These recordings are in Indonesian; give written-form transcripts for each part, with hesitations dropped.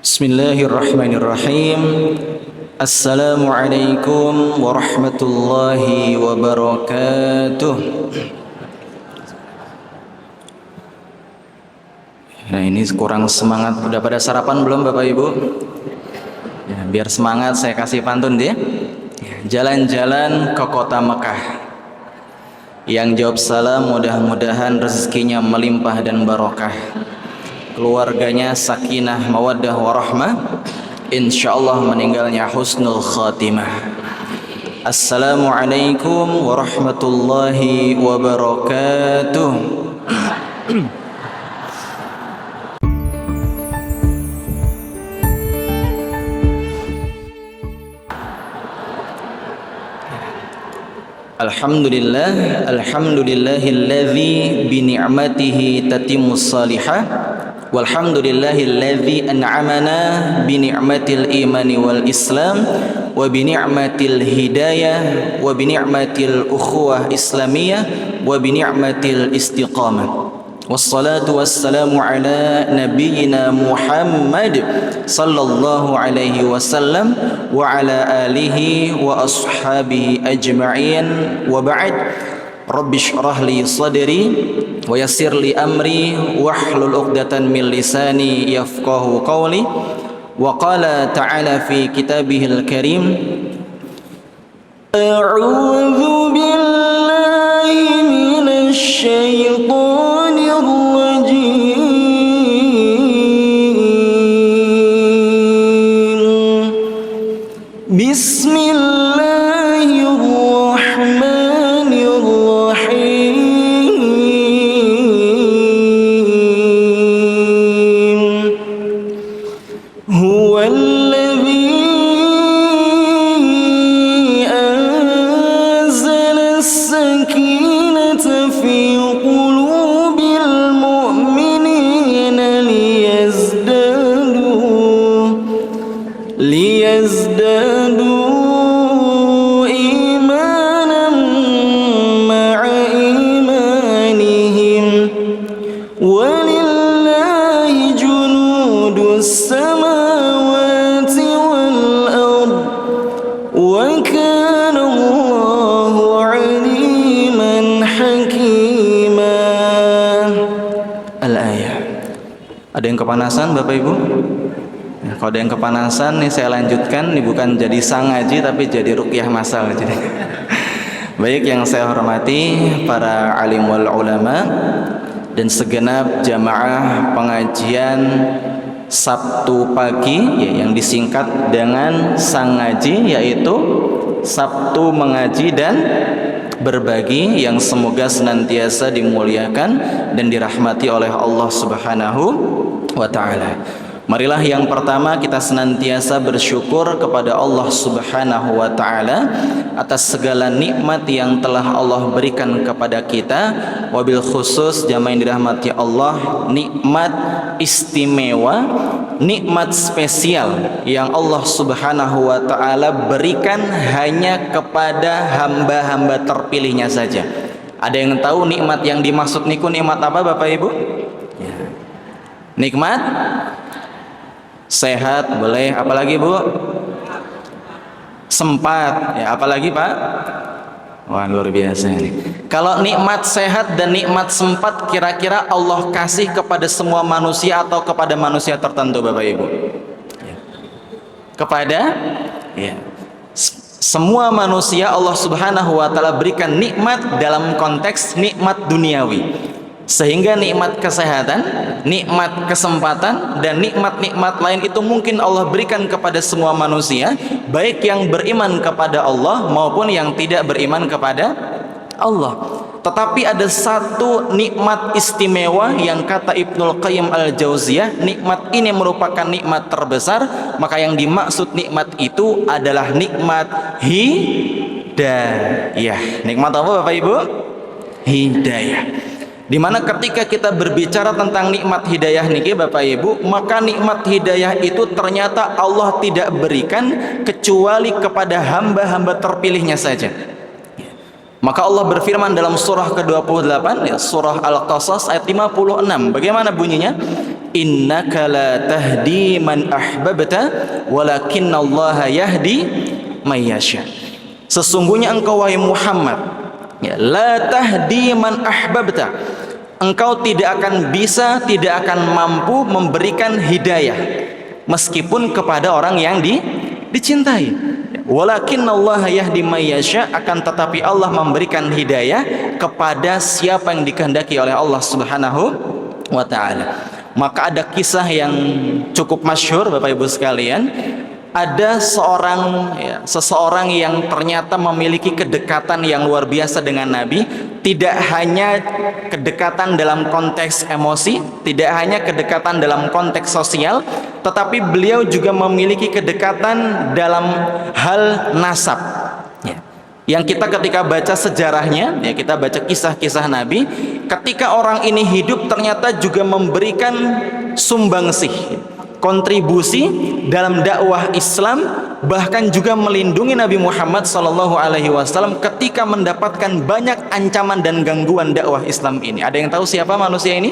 Bismillahirrahmanirrahim. Assalamualaikum warahmatullahi wabarakatuh. Nah, ini kurang semangat. Udah pada sarapan belum Bapak Ibu? Ya, biar semangat saya kasih pantun dia. Jalan-jalan ke kota Mekah. Yang jawab salam mudah-mudahan rezekinya melimpah dan barokah. Keluarganya sakinah, mawaddah, warahmah. Insyaallah meninggalnya husnul khatimah. Assalamualaikum warahmatullahi wabarakatuh. Alhamdulillahilladzi bi ni'matihi tatimmus salihah. Walhamdulillahilladzi an'amana bi ni'matil imani wal islam wa bi ni'matil hidayah wa bi ni'matil ukhuwah islamiyah wa bi ni'matil istiqamah. Wassalatu wassalamu ala nabiyyina Muhammad sallallahu alaihi wasallam wa ala alihi wa ashabihi ajma'in wa ba'd. Rabbi shrah li sadri wa yassir li amri wahlul 'uqdatan min lisani yafqahu qawli. Wa qala ta'ala fi kitabihil karim, a'udzu billahi minasy syaithanir rajim. Ada yang kepanasan Bapak Ibu? Ya, kalau ada yang kepanasan nih saya lanjutkan, ini bukan jadi sang ngaji tapi jadi ruqyah masal jadi. Baik, yang saya hormati para alim wal ulama dan segenap jamaah pengajian Sabtu pagi ya, yang disingkat dengan sang ngaji, yaitu Sabtu mengaji dan berbagi, yang semoga senantiasa dimuliakan dan dirahmati oleh Allah Subhanahu wa ta'ala. Marilah yang pertama kita senantiasa bersyukur kepada Allah Subhanahu wa ta'ala atas segala nikmat yang telah Allah berikan kepada kita. Wabil khusus jamaah yang dirahmati Allah, nikmat istimewa, nikmat spesial yang Allah Subhanahu wa ta'ala berikan hanya kepada hamba-hamba terpilihnya saja. Ada yang tahu nikmat yang dimaksud niku nikmat apa Bapak Ibu? Ya. Nikmat sehat boleh, apalagi Bu? Sempat, ya apalagi Pak? Wah, luar biasa ini. Kalau nikmat sehat dan nikmat sempat kira-kira Allah kasih kepada semua manusia atau kepada manusia tertentu Bapak Ibu? Ya. Kepada ya, semua manusia Allah Subhanahu wa ta'ala berikan nikmat dalam konteks nikmat duniawi. Sehingga nikmat kesehatan, nikmat kesempatan, dan nikmat-nikmat lain itu mungkin Allah berikan kepada semua manusia, baik yang beriman kepada Allah maupun yang tidak beriman kepada Allah. Tetapi ada satu nikmat istimewa yang kata Ibnul Qayyim al-Jauziyah, nikmat ini merupakan nikmat terbesar, maka yang dimaksud nikmat itu adalah nikmat hidayah. Nikmat apa Bapak Ibu? Hidayah. Dimana ketika kita berbicara tentang nikmat hidayah niki Bapak Ibu, maka nikmat hidayah itu ternyata Allah tidak berikan kecuali kepada hamba-hamba terpilihnya saja. Maka Allah berfirman dalam surah ke-28, ya, surah Al-Qasas ayat 56. Bagaimana bunyinya? Innaka la tahdi man ahbabta walakinallaha yahdi may yasha. Sesungguhnya engkau wahai Muhammad, ya, la tahdi man ahbabta. Engkau tidak akan bisa, tidak akan mampu memberikan hidayah meskipun kepada orang yang dicintai. Walakinallaha yahdi may yasha, akan tetapi Allah memberikan hidayah kepada siapa yang dikehendaki oleh Allah Subhanahu wa taala. Maka ada kisah yang cukup masyhur Bapak Ibu sekalian. Ada seseorang yang ternyata memiliki kedekatan yang luar biasa dengan Nabi. Tidak hanya kedekatan dalam konteks emosi, tidak hanya kedekatan dalam konteks sosial, tetapi beliau juga memiliki kedekatan dalam hal nasab, ya. Yang kita ketika baca sejarahnya, ya, kita baca kisah-kisah Nabi, ketika orang ini hidup ternyata juga memberikan sumbangsih, kontribusi dalam dakwah Islam, bahkan juga melindungi Nabi Muhammad SAW ketika mendapatkan banyak ancaman dan gangguan dakwah Islam ini. Ada yang tahu siapa manusia ini?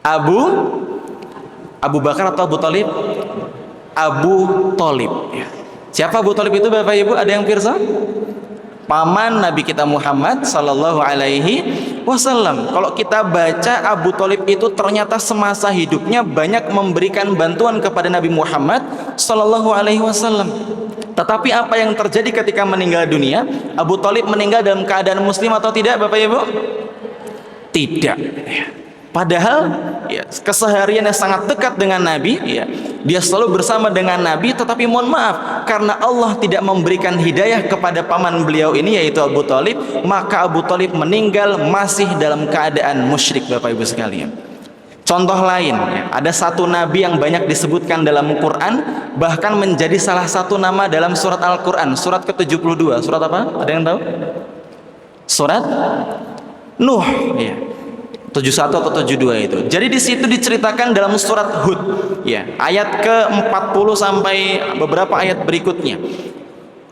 Abu Bakar atau Abu Thalib? Abu Thalib, ya. Siapa Abu Thalib itu Bapak Ibu? Ada yang pirsa? Paman Nabi kita Muhammad sallallahu alaihi wasallam. Kalau kita baca, Abu Thalib itu ternyata semasa hidupnya banyak memberikan bantuan kepada Nabi Muhammad sallallahu alaihi wasallam. Tetapi apa yang terjadi ketika meninggal dunia? Abu Thalib meninggal dalam keadaan muslim atau tidak Bapak Ibu? Tidak. Padahal, ya, kesehariannya sangat dekat dengan Nabi, ya. Dia selalu bersama dengan Nabi, tetapi mohon maaf, karena Allah tidak memberikan hidayah kepada paman beliau ini, yaitu Abu Thalib, maka Abu Thalib meninggal masih dalam keadaan musyrik Bapak Ibu sekalian. Contoh lain, ya, ada satu nabi yang banyak disebutkan dalam Quran, bahkan menjadi salah satu nama dalam surat Al-Quran, surat ke-72. Surat apa? Ada yang tahu? Surat Nuh, ya. 71 atau 72 itu. Jadi di situ diceritakan dalam surat Hud, ya, ayat ke-40 sampai beberapa ayat berikutnya.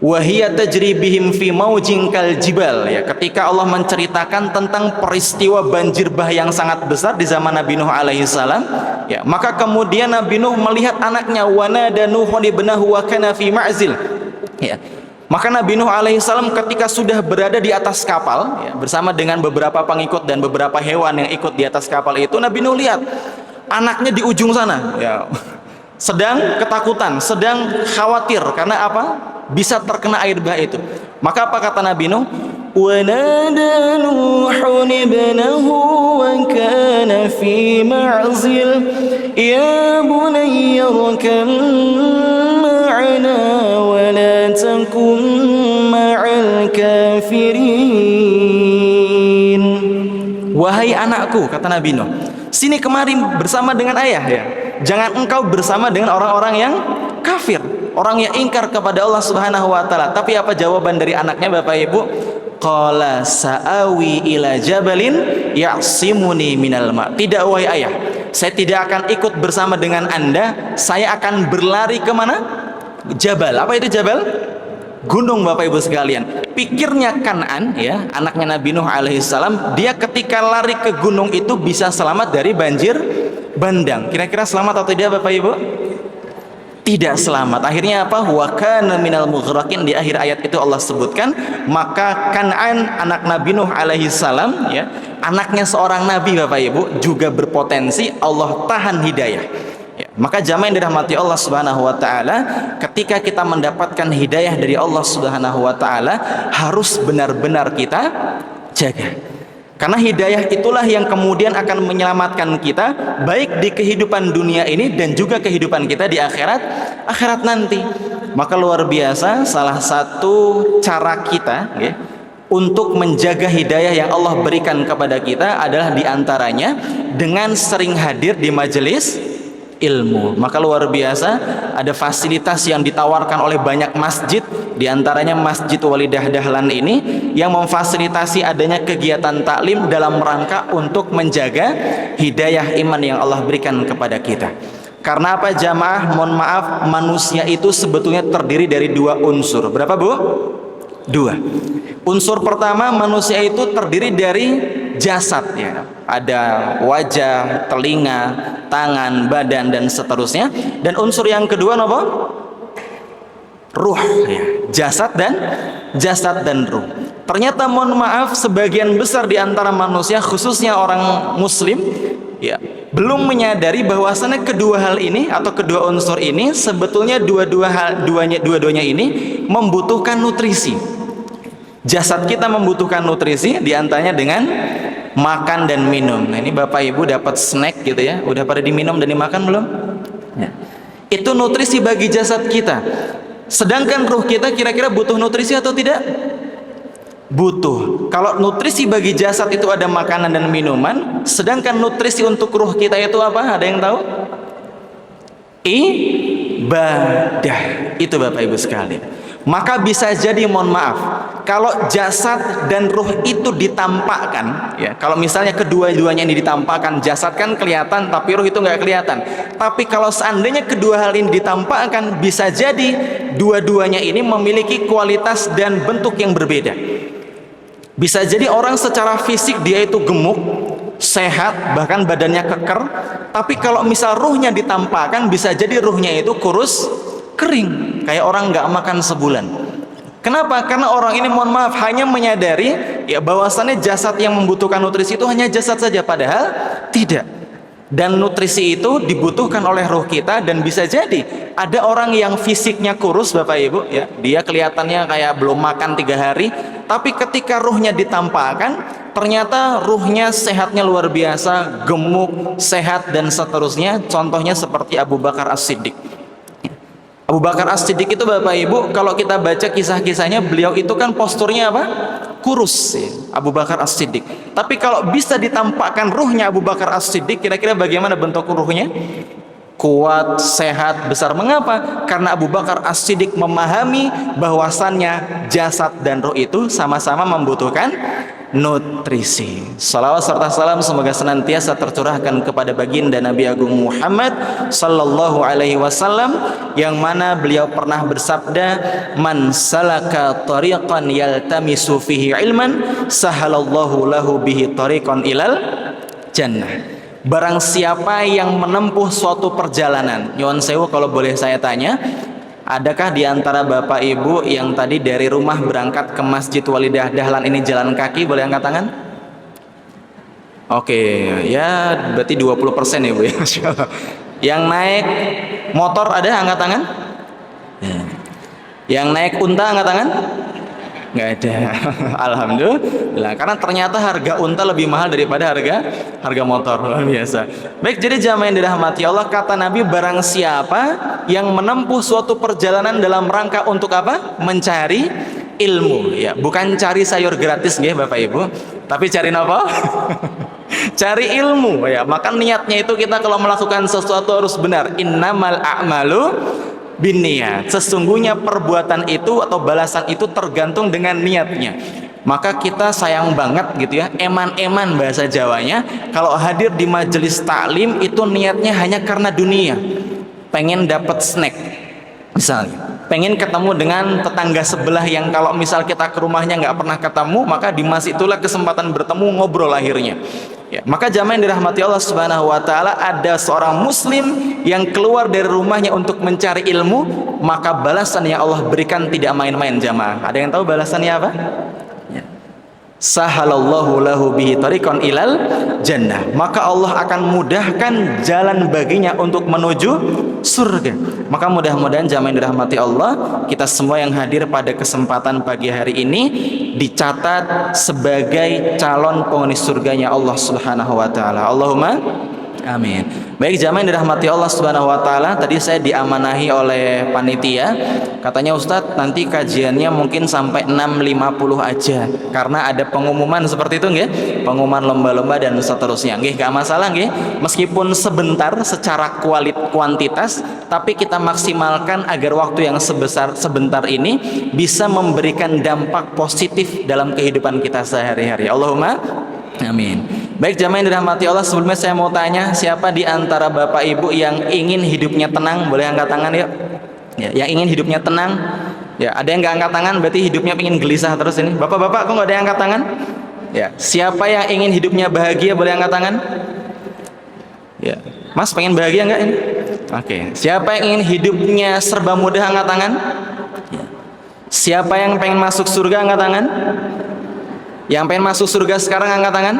Wa hiya tajri bihim fi maujin kal jibal, ya, ketika Allah menceritakan tentang peristiwa banjir bah yang sangat besar di zaman Nabi Nuh alaihi salam, ya, maka kemudian Nabi Nuh melihat anaknya, wa nada nuhun ibnahu wa kana fi ma'zil, ya. Maka Nabi Nuh alaihissalam ketika sudah berada di atas kapal, ya, bersama dengan beberapa pengikut dan beberapa hewan yang ikut di atas kapal itu, Nabi Nuh lihat anaknya di ujung sana, ya, sedang ketakutan, sedang khawatir karena apa? Bisa terkena air bah itu. Maka apa kata Nabi Nuh? Wa nada nuhun ibnahu wa kana fi ma'zil ya bunayya rakam ma'ana wa la takum ma'al kafirin. Wahai anakku, kata Nabi Nuh, sini kemari bersama dengan ayah, ya. Jangan engkau bersama dengan orang-orang yang kafir, orang yang ingkar kepada Allah Subhanahu wa taala. Tapi apa jawaban dari anaknya Bapak Ibu? Qala sa'awi ila jabalin ya'simuni minal ma. Tidak wahai ayah, saya tidak akan ikut bersama dengan Anda, saya akan berlari ke mana? Jabal. Apa itu jabal? Gunung Bapak Ibu sekalian. Pikirnya Kan'an, ya, anaknya Nabi Nuh alaihissalam, dia ketika lari ke gunung itu bisa selamat dari banjir bandang. Kira-kira selamat atau tidak Bapak Ibu? Tidak selamat. Akhirnya apa? Wa kana minal mughraqin. Di akhir ayat itu Allah sebutkan, maka Kan'an anak Nabi Nuh alaihissalam, ya, anaknya seorang nabi Bapak Ibu, juga berpotensi Allah tahan hidayah. Ya, maka jamaah yang dirahmati Allah Subhanahu wa taala, ketika kita mendapatkan hidayah dari Allah Subhanahu wa taala, harus benar-benar kita jaga. Karena hidayah itulah yang kemudian akan menyelamatkan kita baik di kehidupan dunia ini dan juga kehidupan kita di akhirat nanti. Maka luar biasa, salah satu cara kita, ya, untuk menjaga hidayah yang Allah berikan kepada kita adalah diantaranya dengan sering hadir di majelis ilmu. Maka luar biasa, ada fasilitas yang ditawarkan oleh banyak masjid, diantaranya Masjid Walidah Dahlan ini, yang memfasilitasi adanya kegiatan taklim dalam rangka untuk menjaga hidayah iman yang Allah berikan kepada kita. Karena apa jamaah? Mohon maaf, manusia itu sebetulnya terdiri dari dua unsur. Berapa Bu? Dua. Unsur pertama, manusia itu terdiri dari jasad ya. Ada wajah, telinga, tangan, badan dan seterusnya. Dan unsur yang kedua apa? Ruh ya. Jasad dan ruh. Ternyata mohon maaf, sebagian besar di antara manusia, khususnya orang muslim ya, belum menyadari bahwasannya kedua hal ini atau kedua unsur ini sebetulnya dua-duanya ini membutuhkan nutrisi. Jasad kita membutuhkan nutrisi, diantaranya dengan makan dan minum. Nah, ini Bapak Ibu dapat snack gitu ya, udah pada diminum dan dimakan belum? Ya. Itu nutrisi bagi jasad kita. Sedangkan ruh kita kira-kira butuh nutrisi atau tidak? Butuh. Kalau nutrisi bagi jasad itu ada makanan dan minuman, sedangkan nutrisi untuk ruh kita itu apa? Ada yang tahu? Ibadah. Itu Bapak Ibu sekalian. Maka bisa jadi, mohon maaf, kalau jasad dan ruh itu ditampakkan ya, kalau misalnya kedua-duanya ini ditampakkan, jasad kan kelihatan tapi ruh itu nggak kelihatan. Tapi kalau seandainya kedua hal ini ditampakkan, bisa jadi dua-duanya ini memiliki kualitas dan bentuk yang berbeda. Bisa jadi orang secara fisik dia itu gemuk, sehat, bahkan badannya keker. Tapi kalau misal ruhnya ditampakkan, bisa jadi ruhnya itu kurus, kering, kayak orang nggak makan sebulan. Kenapa? Karena orang ini, mohon maaf, hanya menyadari ya bahwasannya jasad yang membutuhkan nutrisi itu hanya jasad saja, padahal tidak. Dan nutrisi itu dibutuhkan oleh ruh kita. Dan bisa jadi ada orang yang fisiknya kurus Bapak Ibu ya, dia kelihatannya kayak belum makan 3 hari, tapi ketika ruhnya ditampakkan, ternyata ruhnya sehatnya luar biasa, gemuk, sehat dan seterusnya. Contohnya seperti Abu Bakar As-Siddiq. Abu Bakar As-Siddiq itu Bapak Ibu, kalau kita baca kisah-kisahnya, beliau itu kan posturnya apa? Kurus ya, Abu Bakar As-Siddiq. Tapi kalau bisa ditampakkan ruhnya Abu Bakar As-Siddiq, kira-kira bagaimana bentuk ruhnya? Kuat, sehat, besar. Mengapa? Karena Abu Bakar As-Siddiq memahami bahwasannya jasad dan ruh itu sama-sama membutuhkan nutrisi. Salawat serta salam semoga senantiasa tercurahkan kepada baginda Nabi Agung Muhammad sallallahu alaihi wasallam, yang mana beliau pernah bersabda, man salaka tariqan yaltamisu fihi ilman sahalallahu lahu bihi tariqan ilal jannah. Barang siapa yang menempuh suatu perjalanan, nyuwun sewu kalau boleh saya tanya, adakah di antara Bapak Ibu yang tadi dari rumah berangkat ke Masjid Walidah Dahlan ini jalan kaki? Boleh angkat tangan? Oke, ya berarti 20% ya Bu ya. Yang naik motor ada angkat tangan? Yang naik unta angkat tangan? Nggak ada. Alhamdulillah, karena ternyata harga unta lebih mahal daripada harga motor. Luar biasa. Baik, jadi jamaah yang dirahmati Allah, kata Nabi, barang siapa yang menempuh suatu perjalanan dalam rangka untuk apa? Mencari ilmu ya, bukan cari sayur gratis nggih Bapak Ibu, tapi cari apa? Cari ilmu ya. Maka niatnya itu, kita kalau melakukan sesuatu harus benar. Innamal a'malu binniyat. Sesungguhnya perbuatan itu atau balasan itu tergantung dengan niatnya. Maka kita sayang banget gitu ya, eman-eman bahasa Jawanya, kalau hadir di majelis taklim itu niatnya hanya karena dunia, pengen dapat snack misalnya, pengen ketemu dengan tetangga sebelah yang kalau misal kita ke rumahnya nggak pernah ketemu, maka di mas itulah kesempatan bertemu, ngobrol akhirnya ya. Maka jamaah yang dirahmati Allah Subhanahu wa taala, ada seorang muslim yang keluar dari rumahnya untuk mencari ilmu, maka balasan yang Allah berikan tidak main-main jamaah. Ada yang tahu balasannya apa? Ya. Sahalallahu lahu bihi tariqan ilal jannah. Maka Allah akan mudahkan jalan baginya untuk menuju surga. Maka mudah-mudahan jamaah yang dirahmati Allah, kita semua yang hadir pada kesempatan pagi hari ini dicatat sebagai calon penghuni surganya Allah Subhanahu wa taala. Allahumma amin. Baik jamaah yang dirahmati Allah Subhanahu wa taala, tadi saya diamanahi oleh panitia, katanya Ustadz nanti kajiannya mungkin sampai 6.50 aja karena ada pengumuman seperti itu nggih, pengumuman lomba-lomba dan seterusnya nggih. Gak masalah nggih, meskipun sebentar secara kuantitas, tapi kita maksimalkan agar waktu yang sebentar ini bisa memberikan dampak positif dalam kehidupan kita sehari-hari. Allahumma amin. Baik jamaah yang dirahmati Allah, sebelumnya saya mau tanya, siapa di antara Bapak Ibu yang ingin hidupnya tenang? Boleh angkat tangan yuk ya, yang ingin hidupnya tenang. Ya, ada yang nggak angkat tangan berarti hidupnya pengen gelisah terus ini. Bapak-bapak kok nggak ada yang angkat tangan? Ya, siapa yang ingin hidupnya bahagia boleh angkat tangan? Ya, Mas pengen bahagia nggak ini? Oke, siapa yang ingin hidupnya serba mudah angkat tangan? Ya. Siapa yang pengen masuk surga angkat tangan? Yang pengen masuk surga sekarang angkat tangan?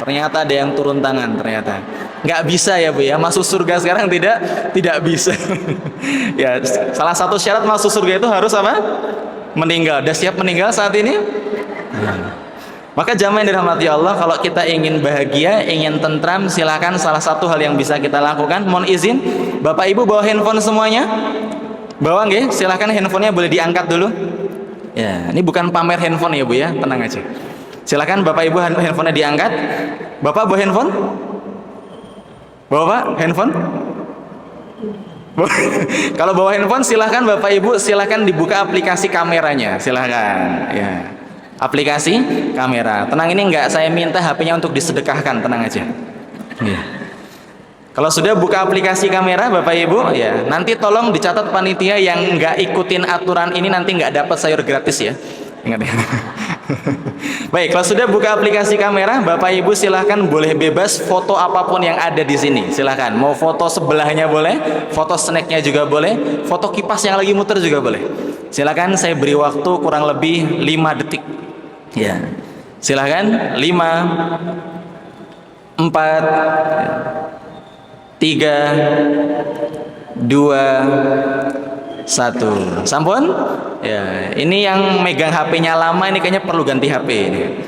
Ternyata ada yang turun tangan ternyata. Nggak bisa ya Bu ya, masuk surga sekarang tidak bisa. Ya, salah satu syarat masuk surga itu harus apa? Meninggal. Udah siap meninggal saat ini? Maka jamaah yang dirahmati Allah, kalau kita ingin bahagia, ingin tentram, silakan salah satu hal yang bisa kita lakukan. Mohon izin, Bapak Ibu bawa handphone semuanya? Bawa nggih? Silakan handphonenya boleh diangkat dulu. Ya, ini bukan pamer handphone ya Bu ya, tenang aja. Silakan Bapak Ibu handphonenya diangkat. Bapak bawa handphone? Bawa Pak handphone? Kalau bawa handphone silakan Bapak Ibu, silakan dibuka aplikasi kameranya, silakan. Ya. Aplikasi kamera. Tenang, ini enggak saya minta HP-nya untuk disedekahkan, tenang aja. Ya. Kalau sudah buka aplikasi kamera Bapak Ibu, ya nanti tolong dicatat panitia yang enggak ikutin aturan ini nanti enggak dapat sayur gratis ya. Ingat ya. Baik, kalau sudah buka aplikasi kamera, Bapak Ibu silahkan boleh bebas foto apapun yang ada di sini. Silahkan, mau foto sebelahnya boleh, foto snacknya juga boleh, foto kipas yang lagi muter juga boleh. Silahkan, saya beri waktu kurang lebih 5 detik. Ya, silahkan 5, 4, 3, 2, 1. Sampun? Ya, ini yang megang HP-nya lama ini kayaknya perlu ganti HP ini.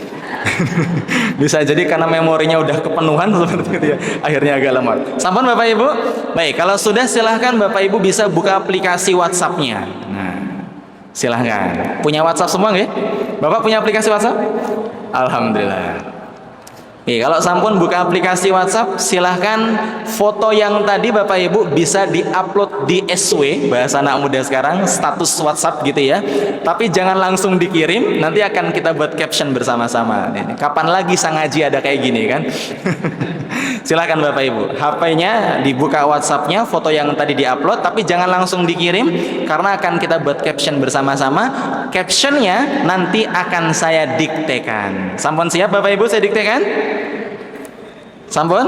Bisa jadi karena memorinya udah kepenuhan seperti itu ya. Akhirnya agak lemot. Sampun Bapak Ibu? Baik, kalau sudah silahkan Bapak Ibu bisa buka aplikasi WhatsApp-nya. Nah, silahkan. Punya WhatsApp semua nggih? Bapak punya aplikasi WhatsApp? Alhamdulillah. Oke, kalau sampun buka aplikasi WhatsApp, silahkan foto yang tadi Bapak Ibu bisa diupload di SW, bahasa anak muda sekarang, status WhatsApp gitu ya. Tapi jangan langsung dikirim, nanti akan kita buat caption bersama-sama. Kapan lagi sang ngaji ada kayak gini kan? Silahkan Bapak Ibu, HP-nya dibuka WhatsApp-nya, foto yang tadi diupload, tapi jangan langsung dikirim, karena akan kita buat caption bersama-sama. Captionnya nanti akan saya diktekan. Sampun siap Bapak Ibu saya diktekan? Sampun?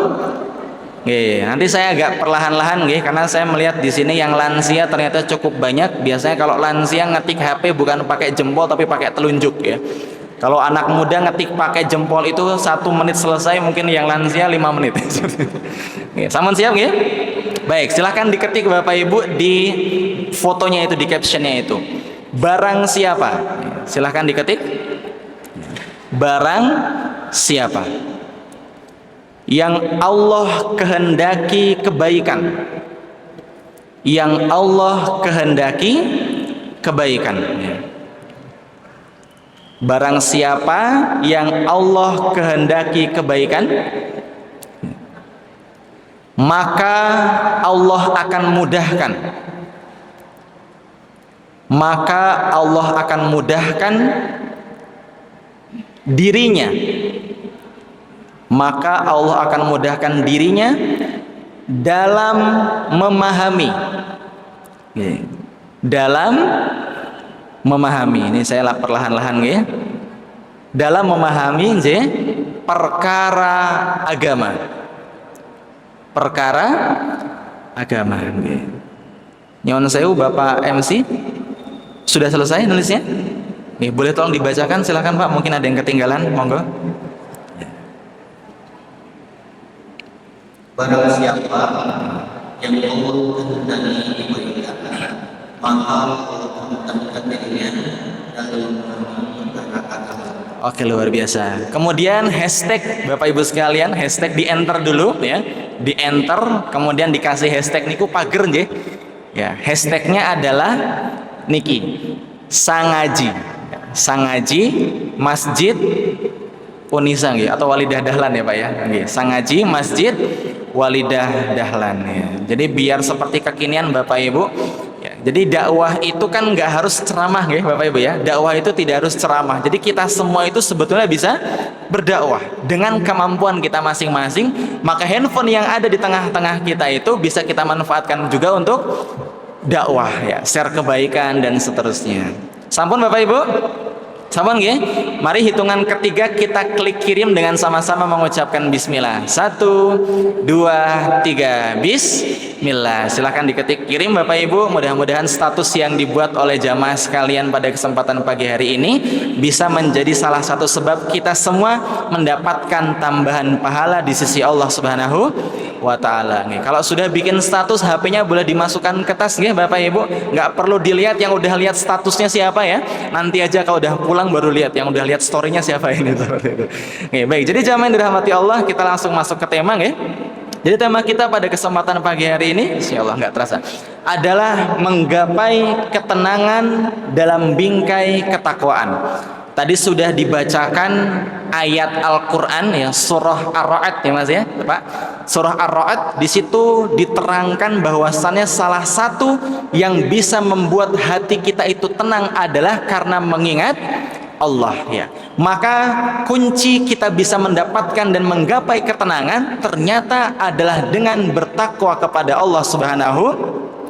Nggih, nanti saya agak perlahan-lahan nggih karena saya melihat di sini yang lansia ternyata cukup banyak. Biasanya kalau lansia ngetik HP bukan pakai jempol tapi pakai telunjuk ya. Kalau anak muda ngetik pakai jempol itu 1 menit selesai, mungkin yang lansia 5 menit. Nggih, sampun siap nggih? Baik, silahkan diketik Bapak Ibu di fotonya itu, di captionnya itu. Barang siapa? Silahkan diketik. Barang siapa yang Allah kehendaki kebaikan, yang Allah kehendaki kebaikan. Barang siapa yang Allah kehendaki kebaikan, maka Allah akan mudahkan. Maka Allah akan mudahkan dirinya. Maka Allah akan mudahkan dirinya dalam memahami. Dalam memahami. Ini saya perlahan-lahan ya. Dalam memahami perkara agama. Perkara agama. Nyon sewu Bapak MC sudah selesai nulisnya? Nih, boleh tolong dibacakan silakan Pak, mungkin ada yang ketinggalan, monggo. Barang siapa yang Allah kehendaki diberikan, maka Allah mudahkan dirinya dalam memahami perkara agama. Oke, luar biasa. Kemudian hashtag Bapak Ibu sekalian, hashtag di enter dulu ya, di enter, kemudian dikasih hashtag niku pager nggih. Ya, hashtagnya adalah niki Sangaji, Sangaji Masjid Unisa nggih, atau Walidah Dahlan ya Pak ya. Nggih, Sangaji Masjid Walidah Dahlan ya. Jadi biar seperti kekinian Bapak Ibu. Ya, jadi dakwah itu kan nggak harus ceramah nggih Bapak Ibu ya. Dakwah itu tidak harus ceramah. Jadi kita semua itu sebetulnya bisa berdakwah dengan kemampuan kita masing-masing. Maka handphone yang ada di tengah-tengah kita itu bisa kita manfaatkan juga untuk dakwah ya, share kebaikan dan seterusnya. Sampun Bapak Ibu? Sampun nggih? Mari hitungan ketiga kita klik kirim dengan sama-sama mengucapkan bismillah. 1, 2, 3. Bismillah. Silahkan diketik kirim Bapak Ibu. Mudah-mudahan status yang dibuat oleh jamaah sekalian pada kesempatan pagi hari ini bisa menjadi salah satu sebab kita semua mendapatkan tambahan pahala di sisi Allah Subhanahu wa ta'ala. Kalau sudah bikin status, HP-nya boleh dimasukkan ke tas nggih Bapak Ibu. Nggak perlu dilihat yang udah lihat statusnya siapa ya. Nanti aja kalau udah pulang baru lihat yang udah lihat story-nya siapa ini. Baik, jadi jamaah yang dirahmati Allah, kita langsung masuk ke tema nggih. Jadi tema kita pada kesempatan pagi hari ini, insyaallah nggak terasa, adalah menggapai ketenangan dalam bingkai ketakwaan. Tadi sudah dibacakan ayat Al-Qur'an ya, surah Ar-Ra'd ya Mas ya, Pak. Surah Ar-Ra'd di situ diterangkan bahwasannya salah satu yang bisa membuat hati kita itu tenang adalah karena mengingat Allah ya. Maka kunci kita bisa mendapatkan dan menggapai ketenangan ternyata adalah dengan bertakwa kepada Allah Subhanahu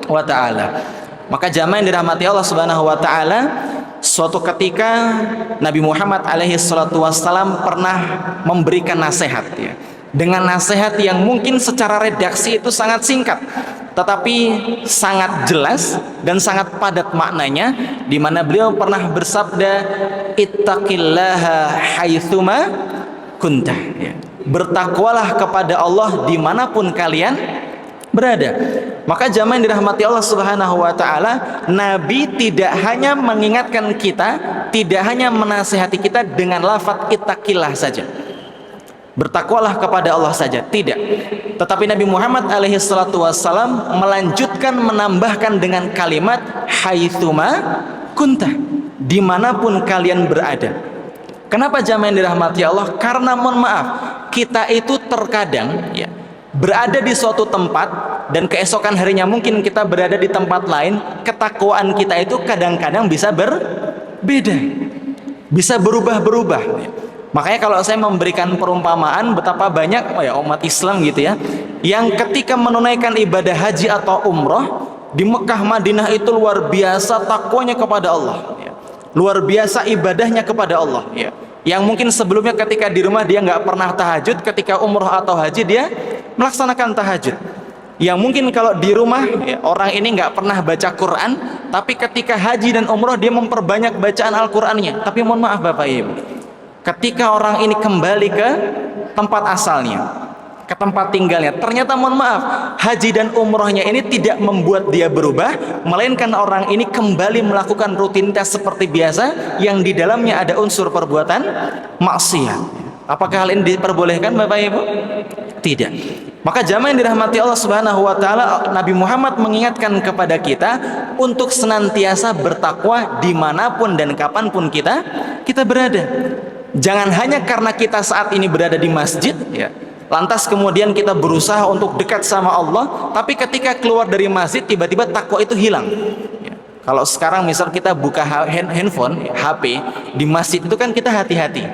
wa ta'ala. Maka jamaah yang dirahmati Allah Subhanahu wa ta'ala, suatu ketika Nabi Muhammad alaihi salatu wassalam pernah memberikan nasihat ya, dengan nasihat yang mungkin secara redaksi itu sangat singkat tetapi sangat jelas dan sangat padat maknanya, di mana beliau pernah bersabda, ittaqillaha haitsuma kunta ya. Bertakwalah kepada Allah dimanapun kalian berada. Maka jamaah yang dirahmati Allah Subhanahu wa ta'ala, Nabi tidak hanya mengingatkan kita, tidak hanya menasihati kita dengan lafaz ittaqillah saja, bertakwalah kepada Allah saja, tidak. Tetapi Nabi Muhammad alaihi salatu wassalam melanjutkan, menambahkan dengan kalimat haitsuma kunta, dimanapun kalian berada. Kenapa jamaah yang dirahmati Allah? Karena mohon maaf, kita itu terkadang ya berada di suatu tempat dan keesokan harinya mungkin kita berada di tempat lain. Ketakwaan kita itu kadang-kadang bisa berbeda, bisa berubah-berubah ya. Makanya kalau saya memberikan perumpamaan betapa banyak umat Islam gitu ya, yang ketika menunaikan ibadah haji atau umroh di Mekah Madinah itu luar biasa takwanya kepada Allah ya. Luar biasa ibadahnya kepada Allah ya. Yang mungkin sebelumnya ketika di rumah dia nggak pernah tahajud, ketika umroh atau haji dia melaksanakan tahajud. Yang mungkin kalau di rumah ya, orang ini nggak pernah baca Quran, tapi ketika haji dan umroh dia memperbanyak bacaan Al-Qurannya. Tapi mohon maaf Bapak Ibu, ketika orang ini kembali ke tempat asalnya, ke tempat tinggalnya, ternyata mohon maaf, haji dan umrohnya ini tidak membuat dia berubah, melainkan orang ini kembali melakukan rutinitas seperti biasa yang di dalamnya ada unsur perbuatan maksiat. Apakah hal ini diperbolehkan Bapak Ibu? Tidak. Maka jamaah yang dirahmati Allah Subhanahu wa ta'ala, Nabi Muhammad mengingatkan kepada kita untuk senantiasa bertakwa dimanapun dan kapanpun kita berada. Jangan hanya karena kita saat ini berada di masjid ya, lantas kemudian kita berusaha untuk dekat sama Allah, tapi ketika keluar dari masjid tiba-tiba takwa itu hilang ya. Kalau sekarang misal kita buka handphone, HP di masjid itu kan kita hati-hati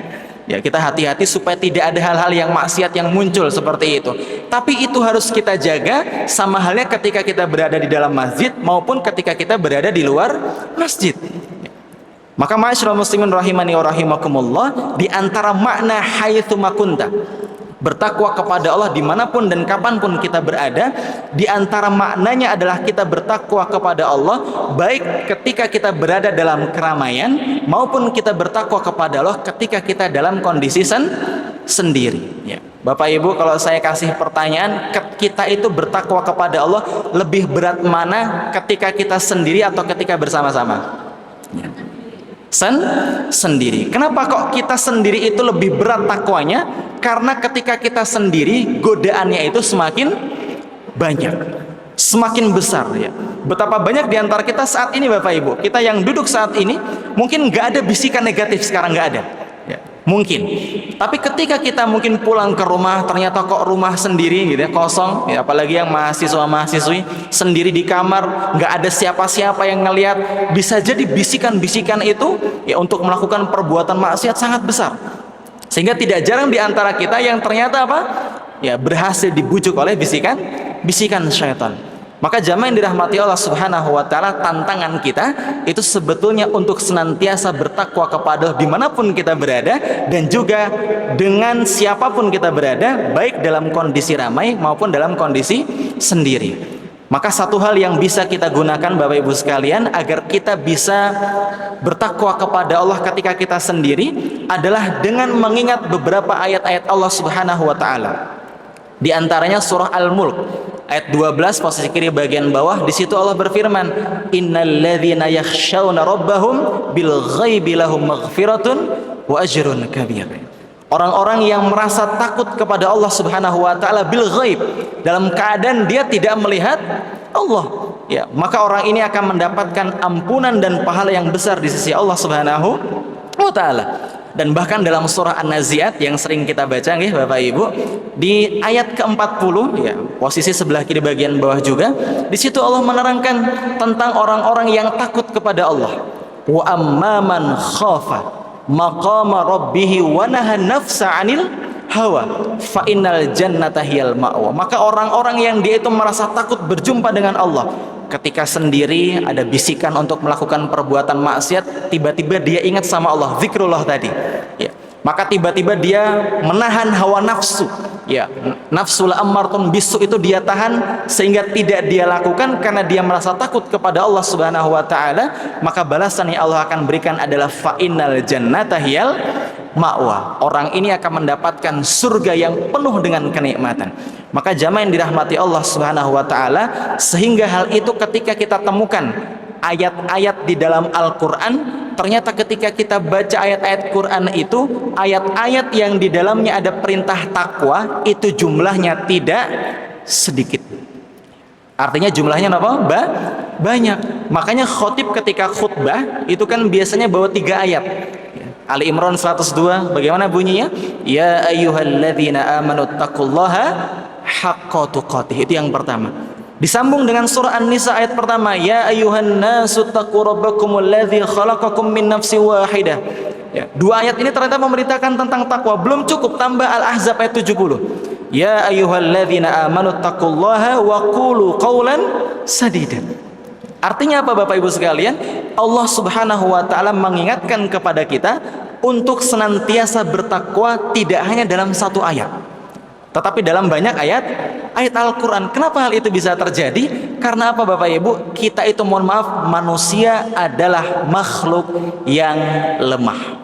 ya, kita hati-hati supaya tidak ada hal-hal yang maksiat yang muncul seperti itu. Tapi itu harus kita jaga, sama halnya ketika kita berada di dalam masjid maupun ketika kita berada di luar masjid. Maka ma'asyiral muslimin rahimani wa rahimakumullah, di antara makna haitsuma kunta, bertakwa kepada Allah dimanapun dan kapanpun kita berada, di antara maknanya adalah kita bertakwa kepada Allah baik ketika kita berada dalam keramaian maupun kita bertakwa kepada Allah ketika kita dalam kondisi sendiri ya. Bapak Ibu, kalau saya kasih pertanyaan, kita itu bertakwa kepada Allah lebih berat mana, ketika kita sendiri atau ketika bersama-sama ya. Sendiri. Kenapa kok kita sendiri itu lebih berat takwanya? Karena ketika kita sendiri godaannya itu semakin banyak, semakin besar ya. Betapa banyak di antara kita saat ini Bapak Ibu, kita yang duduk saat ini mungkin nggak ada bisikan negatif sekarang, nggak ada ya, mungkin. Tapi ketika kita mungkin pulang ke rumah, ternyata kok rumah sendiri gitu ya, kosong ya, apalagi yang mahasiswa-mahasiswi sendiri di kamar, nggak ada siapa-siapa yang ngelihat, bisa jadi bisikan-bisikan itu ya untuk melakukan perbuatan maksiat sangat besar. Sehingga tidak jarang di antara kita yang ternyata apa? Ya berhasil dibujuk oleh bisikan syaitan. Maka jamaah yang dirahmati Allah Subhanahu wa taala, tantangan kita itu sebetulnya untuk senantiasa bertakwa kepada Allah dimanapun kita berada, dan juga dengan siapapun kita berada, baik dalam kondisi ramai maupun dalam kondisi sendiri. Maka satu hal yang bisa kita gunakan Bapak Ibu sekalian agar kita bisa bertakwa kepada Allah ketika kita sendiri adalah dengan mengingat beberapa ayat-ayat Allah Subhanahu wa taala. Di antaranya surah Al-Mulk ayat 12 posisi kiri bagian bawah. Di situ Allah berfirman, innalladzina yakhshawna rabbahum bil ghaibi lahum maghfiratun wa ajrun kabir. Orang-orang yang merasa takut kepada Allah Subhanahu wa taala bil ghaib, dalam keadaan dia tidak melihat Allah, ya, maka orang ini akan mendapatkan ampunan dan pahala yang besar di sisi Allah Subhanahu wa taala. Dan bahkan dalam surah An-Nazi'at yang sering kita baca nggih Bapak Ibu, di ayat ke-40 ya, posisi sebelah kiri bagian bawah juga, di situ Allah menerangkan tentang orang-orang yang takut kepada Allah. Wa amman khafa maqama rabbih wa nahan nafsa 'anil hawa fa innal jannata hiyal ma'wa. Maka orang-orang yang dia itu merasa takut berjumpa dengan Allah, ketika sendiri ada bisikan untuk melakukan perbuatan maksiat, tiba-tiba dia ingat sama Allah, zikrullah tadi, ya, maka tiba-tiba dia menahan hawa nafsu, ya, nafsul ammartun bisu itu dia tahan sehingga tidak dia lakukan karena dia merasa takut kepada Allah Subhanahu wa taala. Maka balasan yang Allah akan berikan adalah fa innal jannata hiyal ma'wa. Orang ini akan mendapatkan surga yang penuh dengan kenikmatan. Maka jamaah yang dirahmati Allah Subhanahu wa taala, sehingga hal itu ketika kita temukan ayat-ayat di dalam Al-Qur'an, ternyata ketika kita baca ayat-ayat Quran itu, ayat-ayat yang di dalamnya ada perintah takwa itu jumlahnya tidak sedikit. Artinya jumlahnya apa? Banyak. Makanya khotib ketika khutbah itu kan biasanya bawa 3 ayat. Ali Imran 102, bagaimana bunyinya? Ya ayyuhalladzina amanu taqullaha haqqa tuqatih. Itu yang pertama. Disambung dengan surah An-Nisa ayat pertama, ya ayyuhan nasu taqu rabbakumul ladzi khalaqakum min nafsin wahidah. Ya, 2 ayat ini ternyata memberitakan tentang takwa. Belum cukup, tambah Al-Ahzab ayat 70. Ya ayyuhalladzina amanu taqullaha wa qulu qawlan sadida. Artinya apa Bapak Ibu sekalian? Allah Subhanahu wa taala mengingatkan kepada kita untuk senantiasa bertakwa tidak hanya dalam 1 ayat, tetapi dalam banyak ayat Al-Quran. Kenapa hal itu bisa terjadi? Karena apa Bapak Ibu? Kita itu, mohon maaf, manusia adalah makhluk yang lemah.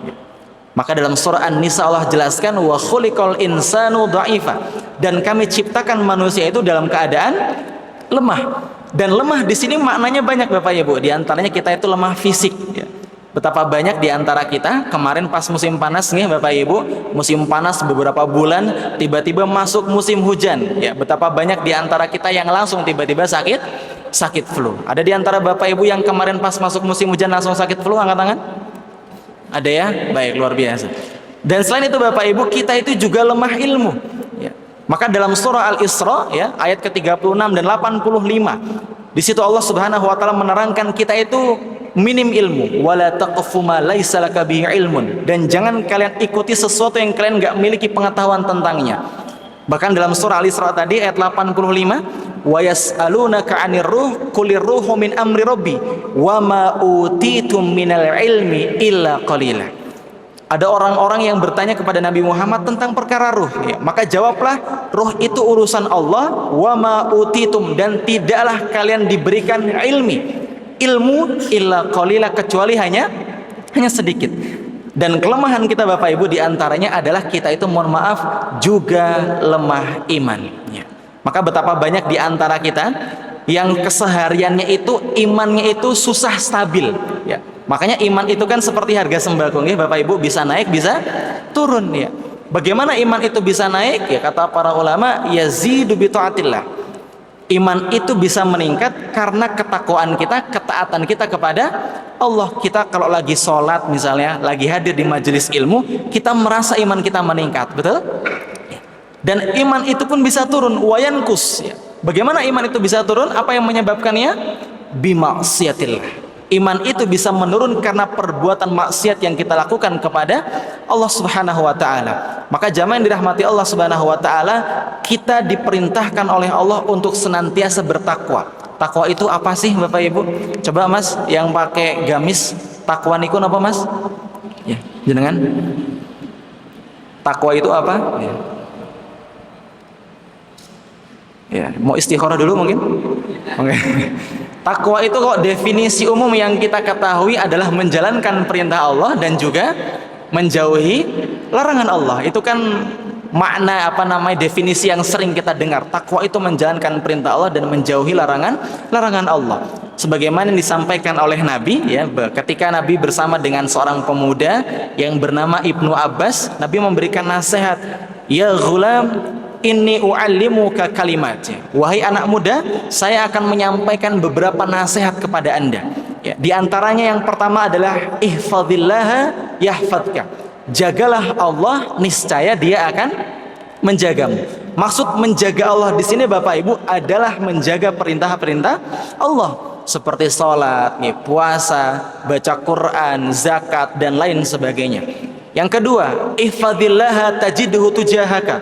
Maka dalam surah An-Nisa Allah jelaskan, wa khuliqal insanu dha'ifa, dan kami ciptakan manusia itu dalam keadaan lemah. Dan lemah di sini maknanya banyak Bapak Ibu. Di antaranya kita itu lemah fisik, ya. Betapa banyak di antara kita kemarin pas musim panas nih Bapak Ibu, musim panas beberapa bulan, tiba-tiba masuk musim hujan, ya. Betapa banyak di antara kita yang langsung tiba-tiba sakit flu. Ada di antara Bapak Ibu yang kemarin pas masuk musim hujan langsung sakit flu? Angkat tangan. Ada ya? Baik, luar biasa. Dan selain itu Bapak Ibu, kita itu juga lemah ilmu, ya. Maka dalam surah Al-Isra ya, ayat ke-36 dan 85, di situ Allah Subhanahu wa taala menerangkan kita itu minim ilmu, wala taqfu ma laisa laka bihi ilmun, dan jangan kalian ikuti sesuatu yang kalian enggak memiliki pengetahuan tentangnya. Bahkan dalam surah Al-Isra tadi ayat 85, wa yas'alunaka 'anir ruh qulir ruhu min amri rabbi wa ma utitum minal ilmi illa qalila. Ada orang-orang yang bertanya kepada Nabi Muhammad tentang perkara ruh, ya. Maka jawablah, ruh itu urusan Allah, wa ma utitum, dan tidaklah kalian diberikan ilmu illa qalila, kecuali hanya sedikit. Dan kelemahan kita Bapak Ibu diantaranya adalah kita itu, mohon maaf, juga lemah iman, ya. Maka betapa banyak di antara kita yang kesehariannya itu imannya itu susah stabil, ya. Makanya iman itu kan seperti harga sembako, ya Bapak Ibu, bisa naik bisa turun, ya. Bagaimana iman itu bisa naik? Ya, kata para ulama, yazidu bi taatillah. Iman itu bisa meningkat karena ketakwaan kita, ketaatan kita kepada Allah. Kita kalau lagi sholat misalnya, lagi hadir di majelis ilmu, kita merasa iman kita meningkat, betul? Dan iman itu pun bisa turun, wayankus, ya. Bagaimana iman itu bisa turun? Apa yang menyebabkannya? Bimaksiatillah. Iman itu bisa menurun karena perbuatan maksiat yang kita lakukan kepada Allah Subhanahu wa taala. Maka jamaah yang dirahmati Allah Subhanahu wa taala, kita diperintahkan oleh Allah untuk senantiasa bertakwa. Takwa itu apa sih Bapak Ibu? Coba Mas yang pakai gamis, takwa niku apa Mas? Ya, jenengan. Takwa itu apa? Ya. Ya, mau istikharah dulu mungkin? Oke. Takwa itu kok definisi umum yang kita ketahui adalah menjalankan perintah Allah dan juga menjauhi larangan Allah. Itu kan makna definisi yang sering kita dengar. Takwa itu menjalankan perintah Allah dan menjauhi larangan Allah. Sebagaimana yang disampaikan oleh Nabi ya, ketika Nabi bersama dengan seorang pemuda yang bernama Ibnu Abbas, Nabi memberikan nasihat, "Ya ghulam, inni u'allimuka kalimat." Wahai anak muda, saya akan menyampaikan beberapa nasihat kepada Anda. Ya, di antaranya yang pertama adalah ihfadzillaha yahfadzka. Jagalah Allah, niscaya Dia akan menjagamu. Maksud menjaga Allah di sini Bapak Ibu adalah menjaga perintah-perintah Allah seperti sholat, puasa, baca Quran, zakat dan lain sebagainya. Yang kedua, ihfadzillaha tajidhu tujahaka.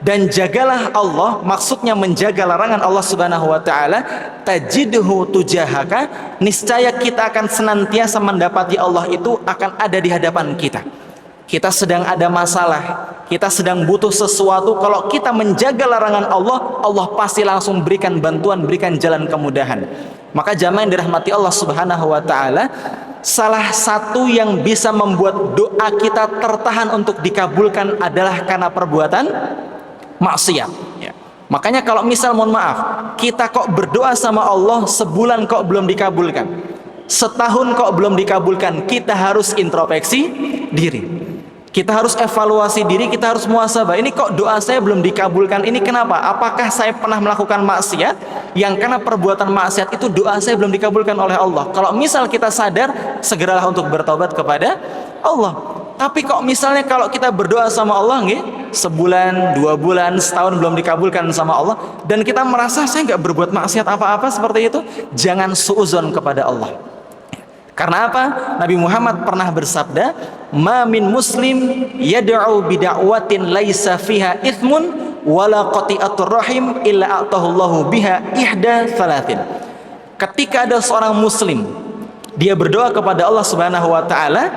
Dan jagalah Allah, maksudnya menjaga larangan Allah Subhanahu wa taala, tajidhu tujahaka, niscaya kita akan senantiasa mendapati Allah itu akan ada di hadapan kita. Kita sedang ada masalah, kita sedang butuh sesuatu, kalau kita menjaga larangan Allah, Allah pasti langsung berikan bantuan, berikan jalan kemudahan. Maka jamaah yang dirahmati Allah Subhanahu wa taala, salah satu yang bisa membuat doa kita tertahan untuk dikabulkan adalah karena perbuatan maksiat ya. Makanya kalau misal mohon maaf, kita kok berdoa sama Allah sebulan kok belum dikabulkan, setahun kok belum dikabulkan, kita harus introspeksi diri. Kita harus evaluasi diri, kita harus muhasabah. Ini kok doa saya belum dikabulkan, ini kenapa? Apakah saya pernah melakukan maksiat yang karena perbuatan maksiat itu doa saya belum dikabulkan oleh Allah? Kalau misal kita sadar, segeralah untuk bertobat kepada Allah. Tapi kok misalnya kalau kita berdoa sama Allah sebulan, 2 bulan, setahun belum dikabulkan sama Allah, dan kita merasa saya nggak berbuat maksiat apa-apa seperti itu, jangan suudzon kepada Allah. Karena apa? Nabi Muhammad pernah bersabda, "Ma min muslim yad'u bida'watin laisa fiha ithmun wala qati'atur rahim illa a'tahullahu biha ihda thalathin." Ketika ada seorang muslim, dia berdoa kepada Allah Subhanahu wa taala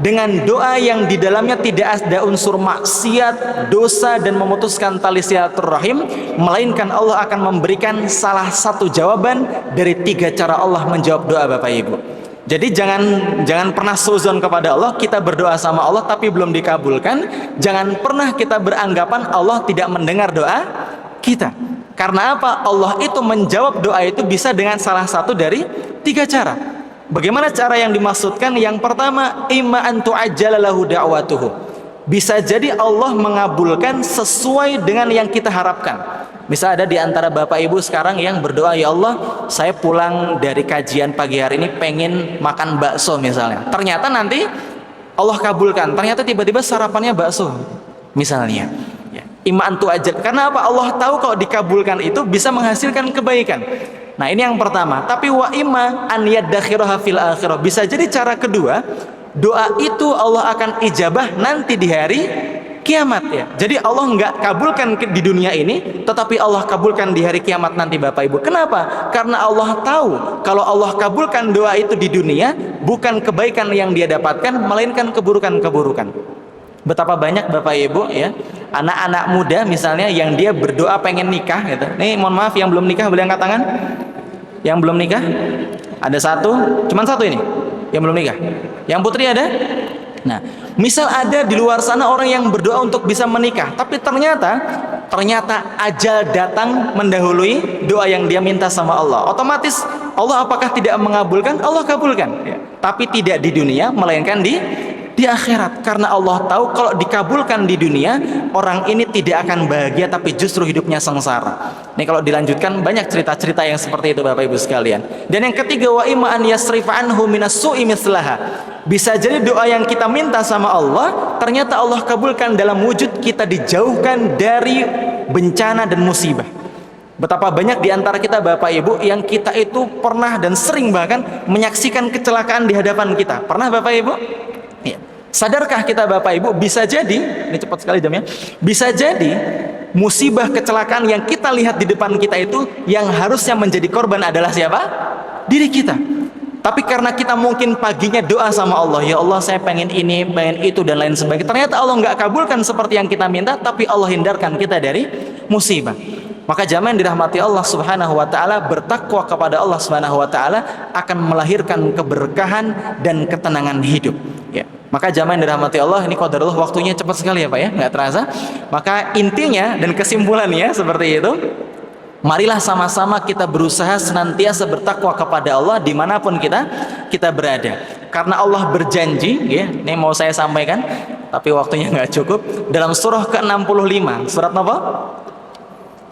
dengan doa yang di dalamnya tidak ada unsur maksiat, dosa dan memutuskan tali silaturahim, melainkan Allah akan memberikan salah satu jawaban dari 3 cara Allah menjawab doa Bapak Ibu. Jadi jangan pernah suudzon kepada Allah, kita berdoa sama Allah tapi belum dikabulkan. Jangan pernah kita beranggapan Allah tidak mendengar doa kita. Karena apa? Allah itu menjawab doa itu bisa dengan salah satu dari 3 cara. Bagaimana cara yang dimaksudkan? Yang pertama, imma an tu'ajjala lahu da'watuhu. Bisa jadi Allah mengabulkan sesuai dengan yang kita harapkan. Misal ada di antara Bapak Ibu sekarang yang berdoa, "Ya Allah, saya pulang dari kajian pagi hari ini pengen makan bakso," misalnya. Ternyata nanti Allah kabulkan, ternyata tiba-tiba sarapannya bakso misalnya. Ya. Iman tu ajal. Karena apa? Allah tahu kalau dikabulkan itu bisa menghasilkan kebaikan. Nah, ini yang pertama. Tapi wa imma an yadakhiraha fil akhirah. Bisa jadi cara kedua, doa itu Allah akan ijabah nanti di hari kiamat ya. Jadi Allah nggak kabulkan di dunia ini, tetapi Allah kabulkan di hari kiamat nanti Bapak Ibu. Kenapa? Karena Allah tahu kalau Allah kabulkan doa itu di dunia, bukan kebaikan yang dia dapatkan, melainkan keburukan-keburukan. Betapa banyak Bapak Ibu ya, anak-anak muda misalnya yang dia berdoa pengen nikah gitu. Nih mohon maaf yang belum nikah boleh angkat tangan. Yang belum nikah? Ada satu, cuman satu ini yang belum nikah. Yang putri ada? Nah, misal ada di luar sana orang yang berdoa untuk bisa menikah, tapi ternyata ajal datang mendahului doa yang dia minta sama Allah. Otomatis Allah apakah tidak mengabulkan? Allah kabulkan ya. Tapi tidak di dunia, melainkan di akhirat. Karena Allah tahu kalau dikabulkan di dunia, orang ini tidak akan bahagia, tapi justru hidupnya sengsara. Nih kalau dilanjutkan banyak cerita-cerita yang seperti itu Bapak Ibu sekalian. Dan yang ketiga, wa imma an yasrifa anhu minas su'i mislaha. Bisa jadi doa yang kita minta sama Allah, ternyata Allah kabulkan dalam wujud kita dijauhkan dari bencana dan musibah. Betapa banyak di antara kita Bapak Ibu yang kita itu pernah dan sering bahkan menyaksikan kecelakaan di hadapan kita. Pernah Bapak Ibu? Ya. Sadarkah kita Bapak Ibu, bisa jadi, ini cepat sekali jamnya, bisa jadi musibah kecelakaan yang kita lihat di depan kita itu, yang harusnya menjadi korban adalah siapa? Diri kita. Tapi karena kita mungkin paginya doa sama Allah, ya Allah saya pengen ini, pengen itu dan lain sebagainya, ternyata Allah nggak kabulkan seperti yang kita minta, tapi Allah hindarkan kita dari musibah. Maka jamaah yang dirahmati Allah Subhanahu wa taala, bertakwa kepada Allah Subhanahu wa taala akan melahirkan keberkahan dan ketenangan hidup. Ya. Maka jamaah yang dirahmati Allah, ini qadarullah, waktunya cepat sekali ya Pak ya, nggak terasa. Maka intinya dan kesimpulannya seperti itu. Marilah sama-sama kita berusaha senantiasa bertakwa kepada Allah dimanapun kita berada. Karena Allah berjanji, ya, ini mau saya sampaikan, tapi waktunya nggak cukup. Dalam surah ke-65, surat apa?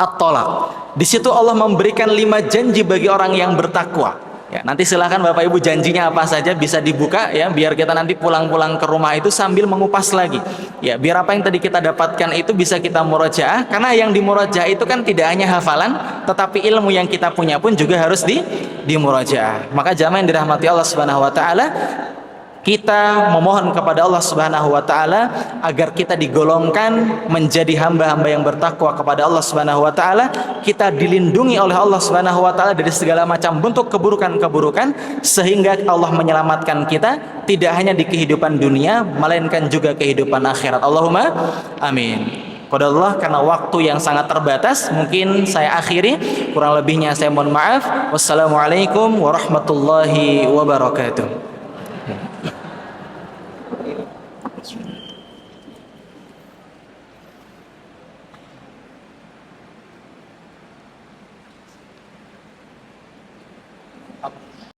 At-Tolaq. Di situ Allah memberikan 5 janji bagi orang yang bertakwa. Ya, nanti silakan Bapak Ibu janjinya apa saja bisa dibuka ya, biar kita nanti pulang-pulang ke rumah itu sambil mengupas lagi. Ya, biar apa yang tadi kita dapatkan itu bisa kita murojaah, karena yang dimurojaah itu kan tidak hanya hafalan, tetapi ilmu yang kita punya pun juga harus dimurojaah. Maka jamaah yang dirahmati Allah Subhanahu wa taala, kita memohon kepada Allah Subhanahu wa taala agar kita digolongkan menjadi hamba-hamba yang bertakwa kepada Allah Subhanahu wa taala. Kita dilindungi oleh Allah Subhanahu wa taala dari segala macam bentuk keburukan-keburukan, sehingga Allah menyelamatkan kita tidak hanya di kehidupan dunia melainkan juga kehidupan akhirat. Allahumma amin. Pada Allah, karena waktu yang sangat terbatas, mungkin saya akhiri, kurang lebihnya saya mohon maaf. Wassalamualaikum warahmatullahi wabarakatuh.